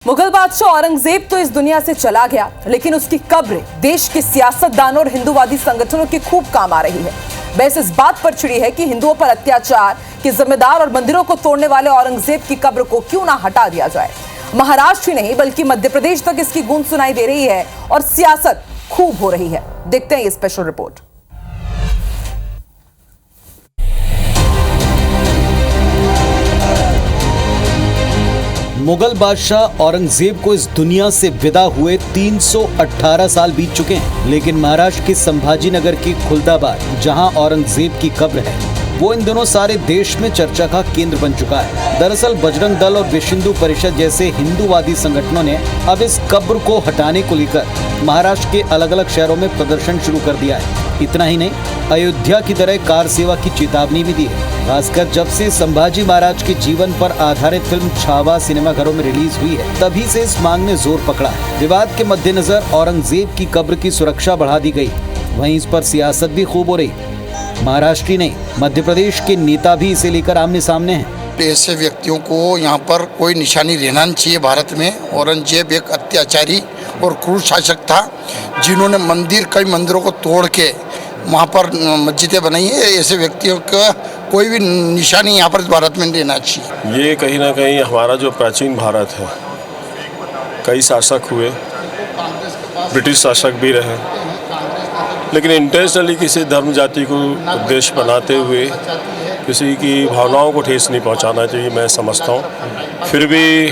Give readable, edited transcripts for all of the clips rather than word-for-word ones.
मुगल बादशाह औरंगजेब तो इस दुनिया से चला गया, लेकिन उसकी कब्र देश के सियासतदानों और हिंदूवादी संगठनों के खूब काम आ रही है। बहस इस बात पर छिड़ी है कि हिंदुओं पर अत्याचार के जिम्मेदार और मंदिरों को तोड़ने वाले औरंगजेब की कब्र को क्यों ना हटा दिया जाए। महाराष्ट्र ही नहीं बल्कि मध्य प्रदेश तक इसकी गूंज सुनाई दे रही है और सियासत खूब हो रही है। देखते हैं ये स्पेशल रिपोर्ट। मुगल बादशाह औरंगजेब को इस दुनिया से विदा हुए 318 साल बीत चुके हैं, लेकिन महाराष्ट्र के संभाजी नगर की खुलदाबाद जहां औरंगजेब की कब्र है, वो इन दिनों सारे देश में चर्चा का केंद्र बन चुका है। दरअसल बजरंग दल और विश्व हिंदू परिषद जैसे हिंदूवादी संगठनों ने अब इस कब्र को हटाने को लेकर महाराष्ट्र के अलग अलग शहरों में प्रदर्शन शुरू कर दिया है। इतना ही नहीं, अयोध्या की तरह कार सेवा की चेतावनी भी दी है। खासकर जब से संभाजी महाराज के जीवन पर आधारित फिल्म छावा सिनेमाघरों में रिलीज हुई है, तभी से इस मांग ने जोर पकड़ा है। विवाद के मद्देनजर औरंगजेब की कब्र की सुरक्षा बढ़ा दी गई, वहीं इस पर सियासत भी खूब हो रही। महाराष्ट्र ही नहीं, मध्य प्रदेश के नेता भी इसे लेकर आमने सामने हैं। ऐसे व्यक्तियों को यहाँ पर कोई निशानी रहना नहीं चाहिए भारत में। औरंगजेब एक अत्याचारी और क्रूर शासक था, जिन्होंने कई मंदिरों को तोड़ के वहाँ पर मस्जिदें बनाई है। ऐसे व्यक्तियों का कोई भी निशानी यहाँ पर भारत में रहना चाहिए। ये कहीं ना कहीं हमारा जो प्राचीन भारत है, कई शासक हुए, ब्रिटिश शासक भी रहे, लेकिन इंटेंशनली किसी धर्म जाति को उद्देश्य बनाते हुए किसी की भावनाओं को ठेस नहीं पहुंचाना चाहिए, मैं समझता हूं। फिर भी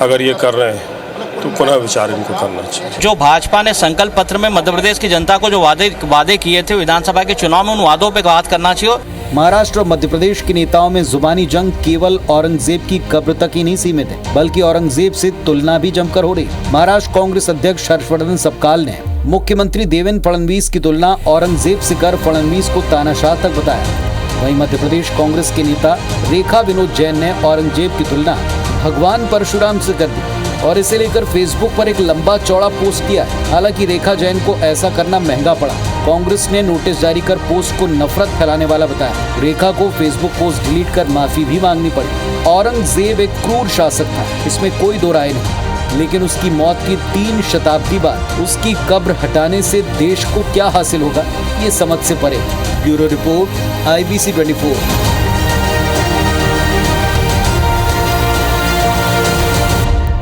अगर ये कर रहे हैं तो पुनः विचार इनको करना चाहिए। जो भाजपा ने संकल्प पत्र में मध्य प्रदेश की जनता को जो वादे किए थे विधानसभा के चुनाव में, उन वादों पे बात करना चाहिए। महाराष्ट्र और मध्य प्रदेश के नेताओं में जुबानी जंग केवल औरंगजेब की कब्र तक ही नहीं सीमित है, बल्कि औरंगजेब से तुलना भी जमकर हो रही। महाराष्ट्र कांग्रेस अध्यक्ष हर्षवर्धन सपकाल ने मुख्यमंत्री देवेंद्र फडणवीस की तुलना औरंगजेब से कर फडणवीस को तानाशाह तक बताया। वहीं मध्य प्रदेश कांग्रेस के नेता रेखा विनोद जैन ने औरंगजेब की तुलना भगवान परशुराम से कर दी और इसे लेकर फेसबुक पर एक लंबा चौड़ा पोस्ट किया। हालांकि रेखा जैन को ऐसा करना महंगा पड़ा। कांग्रेस ने नोटिस जारी कर पोस्ट को नफरत फैलाने वाला बताया। रेखा को फेसबुक पोस्ट डिलीट कर माफी भी मांगनी पड़ी। औरंगजेब एक क्रूर शासक था, इसमें कोई दो राय नहीं, लेकिन उसकी मौत की 3 शताब्दी बाद उसकी कब्र हटाने से देश को क्या हासिल होगा, ये समझ से परे। Bureau report, IBC 24।